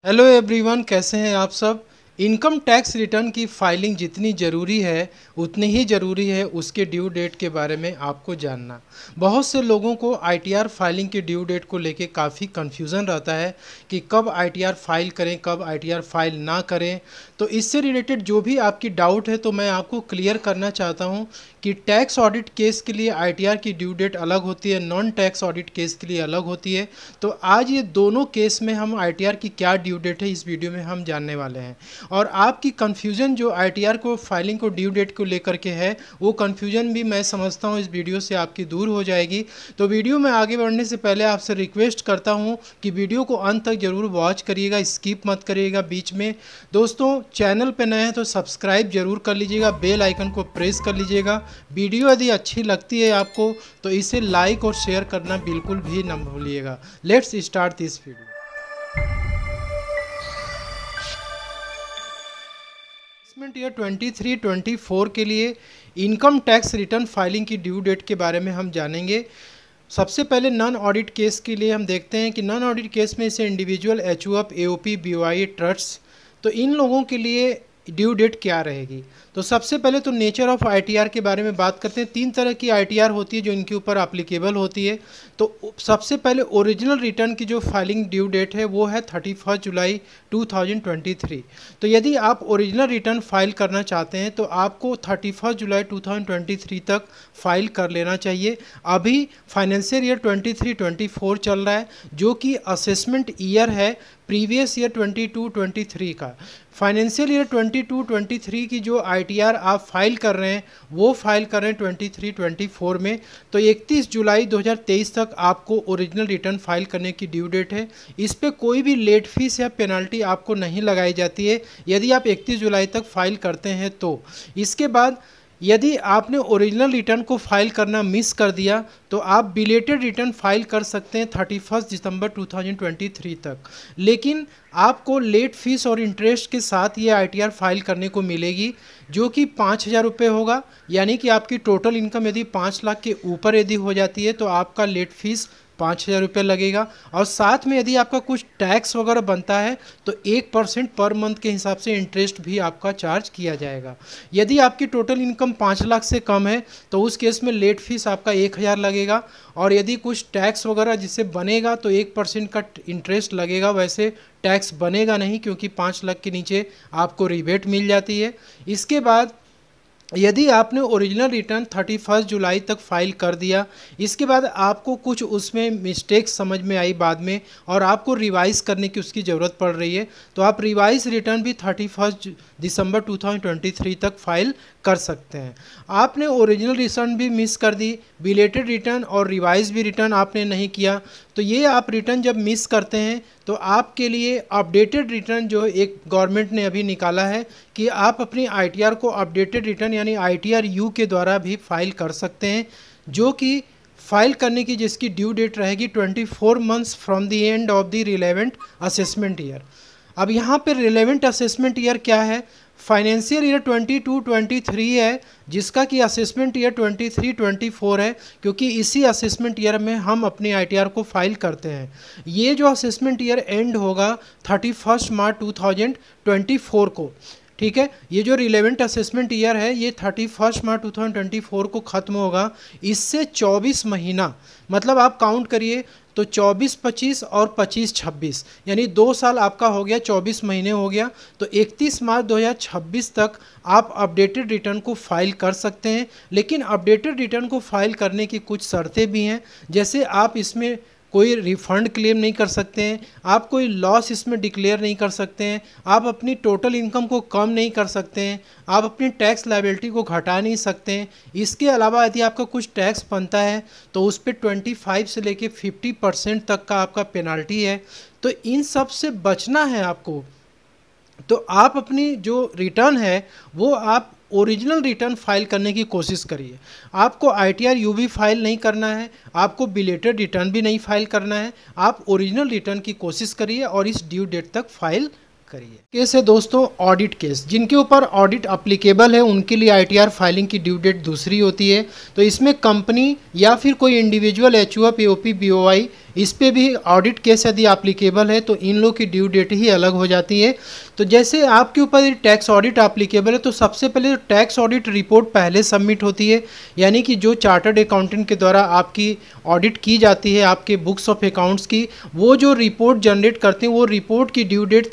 Hello everyone, कैसे हैं आप सब। इनकम टैक्स रिटर्न की फाइलिंग जितनी ज़रूरी है उतनी ही ज़रूरी है उसके ड्यू डेट के बारे में आपको जानना। बहुत से लोगों को आईटीआर फाइलिंग की ड्यू डेट को लेके काफ़ी कन्फ्यूज़न रहता है कि कब आईटीआर फाइल करें, कब आईटीआर फाइल ना करें। तो इससे रिलेटेड जो भी आपकी डाउट है तो मैं आपको क्लियर करना चाहता हूँ कि टैक्स ऑडिट केस के लिए आईटीआर की ड्यू डेट अलग होती है, नॉन टैक्स ऑडिट केस के लिए अलग होती है। तो आज ये दोनों केस में हम आईटीआर की क्या ड्यू डेट है इस वीडियो में हम जानने वाले हैं। और आपकी कन्फ्यूज़न जो आईटीआर को फाइलिंग को ड्यू डेट को लेकर के है वो कन्फ्यूज़न भी मैं समझता हूँ इस वीडियो से आपकी दूर हो जाएगी। तो वीडियो में आगे बढ़ने से पहले आपसे रिक्वेस्ट करता हूँ कि वीडियो को अंत तक ज़रूर वॉच करिएगा, स्किप मत करिएगा बीच में। दोस्तों, चैनल पे नए हैं तो सब्सक्राइब जरूर कर लीजिएगा, बेल आइकन को प्रेस कर लीजिएगा। वीडियो यदि अच्छी लगती है आपको तो इसे लाइक और शेयर करना बिल्कुल भी न भूलिएगा। Let's start this video. Assessment year 23-24 के लिए इनकम टैक्स रिटर्न फाइलिंग की ड्यू डेट के बारे में हम जानेंगे। सबसे पहले नॉन ऑडिट केस के लिए हम देखते हैं कि नॉन ऑडिट केस में इसे individual, HUF, AOP, BOI, trust, तो इन लोगों के लिए ड्यू डेट क्या रहेगी। तो सबसे पहले तो नेचर ऑफ आईटीआर के बारे में बात करते हैं। 3 तरह की आईटीआर होती है जो इनके ऊपर एप्लीकेबल होती है। तो सबसे पहले ओरिजिनल रिटर्न की जो फाइलिंग ड्यू डेट है वो है 31 जुलाई 2023। तो यदि आप ओरिजिनल रिटर्न फाइल करना चाहते हैं तो आपको 31 जुलाई 2023 तक फाइल कर लेना चाहिए। अभी फाइनेंशियल ईयर 23-24 चल रहा है जो कि असेसमेंट ईयर है प्रीवियस ईयर 22-23 का। फाइनेंशियल ईयर 22-23 की जो आईटीआर आप फाइल कर रहे हैं वो फाइल कर रहे हैं 23-24 में। तो 31 जुलाई 2023 तक आपको ओरिजिनल रिटर्न फाइल करने की ड्यू डेट है। इस पे कोई भी लेट फीस या पेनल्टी आपको नहीं लगाई जाती है यदि आप 31 जुलाई तक फाइल करते हैं तो। इसके बाद यदि आपने ओरिजिनल रिटर्न को फाइल करना मिस कर दिया तो आप बिलेटेड रिटर्न फाइल कर सकते हैं 31 दिसंबर 2023 तक। लेकिन आपको लेट फीस और इंटरेस्ट के साथ ये आईटीआर फाइल करने को मिलेगी जो कि 5,000 रुपये होगा। यानी कि आपकी टोटल इनकम यदि 5 लाख के ऊपर यदि हो जाती है तो आपका लेट फीस 5,000 रुपये लगेगा। और साथ में यदि आपका कुछ टैक्स वगैरह बनता है तो 1% पर मंथ के हिसाब से इंटरेस्ट भी आपका चार्ज किया जाएगा। यदि आपकी टोटल इनकम 5 लाख से कम है तो उस केस में लेट फीस आपका 1,000 लगेगा। और यदि कुछ टैक्स वगैरह जिससे बनेगा तो 1% का इंटरेस्ट लगेगा। वैसे टैक्स बनेगा नहीं क्योंकि 5 लाख के नीचे आपको रिबेट मिल जाती है। इसके बाद यदि आपने ओरिजिनल रिटर्न 31 जुलाई तक फाइल कर दिया, इसके बाद आपको कुछ उसमें मिस्टेक्स समझ में आई बाद में और आपको रिवाइज़ करने की उसकी ज़रूरत पड़ रही है तो आप रिवाइज रिटर्न भी 31 दिसंबर 2023 तक फाइल कर सकते हैं। आपने ओरिजिनल रिटर्न भी मिस कर दी, बिलेटेड रिटर्न और रिवाइज भी रिटर्न आपने नहीं किया तो ये आप रिटर्न जब मिस करते हैं तो आपके लिए अपडेटेड रिटर्न जो एक गवर्नमेंट ने अभी निकाला है कि आप अपनी आईटीआर को अपडेटेड रिटर्न यानी आईटीआर यू के द्वारा भी फाइल कर सकते हैं, जो कि फाइल करने की जिसकी ड्यू डेट रहेगी 24 months from the end of the relevant assessment year. अब यहाँ पे रिलेवेंट असेसमेंट ईयर क्या है, फाइनेंशियल ईयर 22-23 है जिसका कि असेसमेंट ईयर 23-24 है क्योंकि इसी असेसमेंट ईयर में हम अपनी आईटीआर को फाइल करते हैं। ये जो असेसमेंट ईयर एंड होगा 31 मार्च 2024 को, ठीक है। ये जो रिलेवेंट असेसमेंट ईयर है ये 31 मार्च 2024 को ख़त्म होगा। इससे 24 महीना मतलब आप काउंट करिए तो 24-25 और 25-26 यानी 2 साल आपका हो गया, 24 महीने हो गया। तो 31 मार्च 2026 तक आप अपडेटेड रिटर्न को फाइल कर सकते हैं। लेकिन अपडेटेड रिटर्न को फाइल करने की कुछ शर्तें भी हैं, जैसे आप इसमें कोई रिफ़ंड क्लेम नहीं कर सकते हैं, आप कोई लॉस इसमें डिक्लेयर नहीं कर सकते हैं, आप अपनी टोटल इनकम को कम नहीं कर सकते हैं, आप अपनी टैक्स लायबिलिटी को घटा नहीं सकते हैं। इसके अलावा यदि आपका कुछ टैक्स बनता है तो उस पर 25 से लेके 50% तक का आपका पेनल्टी है। तो इन सब से बचना है आपको। तो आप अपनी जो रिटर्न है वो आप ओरिजिनल रिटर्न फाइल करने की कोशिश करिए। आपको आईटीआर यू भी फाइल नहीं करना है, आपको बिलेटेड रिटर्न भी नहीं फाइल करना है, आप ओरिजिनल रिटर्न की कोशिश करिए और इस ड्यू डेट तक फाइल करिए। केस है दोस्तों ऑडिट केस, जिनके ऊपर ऑडिट अप्लीकेबल है उनके लिए आईटीआर फाइलिंग की ड्यू डेट दूसरी होती है। तो इसमें कंपनी या फिर कोई इंडिविजुअल, एचयूएफ, एओपी, बीओआई इस पे भी ऑडिट केस यदि एप्लीकेबल है तो इन लोग की ड्यू डेट ही अलग हो जाती है। तो जैसे आपके ऊपर टैक्स ऑडिट एप्लीकेबल है तो सबसे पहले टैक्स ऑडिट रिपोर्ट पहले सबमिट होती है, यानी कि जो चार्टर्ड अकाउंटेंट के द्वारा आपकी ऑडिट की जाती है आपके बुक्स ऑफ अकाउंट्स की, वो जो रिपोर्ट जनरेट करते हैं वो रिपोर्ट की ड्यू डेट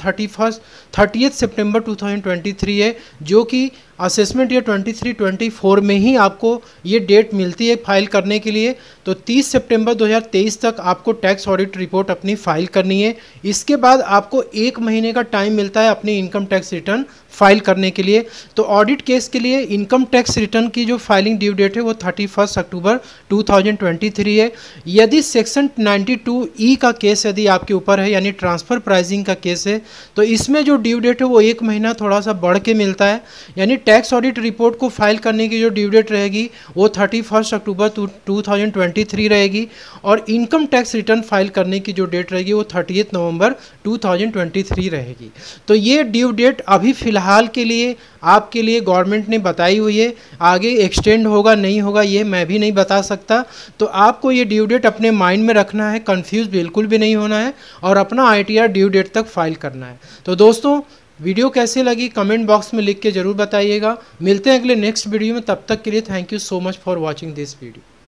30 सितंबर 2023 है, जो कि असेसमेंट ईयर 23-24 में ही आपको ये डेट मिलती है फाइल करने के लिए। तो 30 सितंबर 2023 तक आपको टैक्स ऑडिट रिपोर्ट अपनी फाइल करनी है। इसके बाद आपको 1 महीने का टाइम मिलता है अपनी इनकम टैक्स रिटर्न फाइल करने के लिए। तो ऑडिट केस के लिए इनकम टैक्स रिटर्न की जो फाइलिंग ड्यू डेट है वो 31 अक्टूबर 2023 है। यदि सेक्शन 92E का केस यदि आपके ऊपर है, यानी ट्रांसफ़र प्राइसिंग का केस है, तो इसमें जो ड्यू डेट है वो 1 महीना थोड़ा सा बढ़ के मिलता है, यानी टैक्स ऑडिट रिपोर्ट को फाइल करने की जो ड्यू डेट रहेगी वो 31 अक्टूबर 2023 रहेगी, और इनकम टैक्स रिटर्न फाइल करने की जो डेट रहेगी वो 30 नवंबर 2023 रहेगी। तो ये ड्यू डेट अभी फ़िलहाल के लिए आपके लिए गवर्नमेंट ने बताई हुई है, आगे एक्सटेंड होगा नहीं होगा ये मैं भी नहीं बता सकता। तो आपको ये ड्यू डेट अपने माइंड में रखना है, कंफ्यूज बिल्कुल भी नहीं होना है और अपना ITR ड्यू डेट तक फाइल करना है। तो दोस्तों वीडियो कैसे लगी कमेंट बॉक्स में लिख के ज़रूर बताइएगा। मिलते हैं अगले नेक्स्ट वीडियो में, तब तक के लिए thank you so much for watching this video.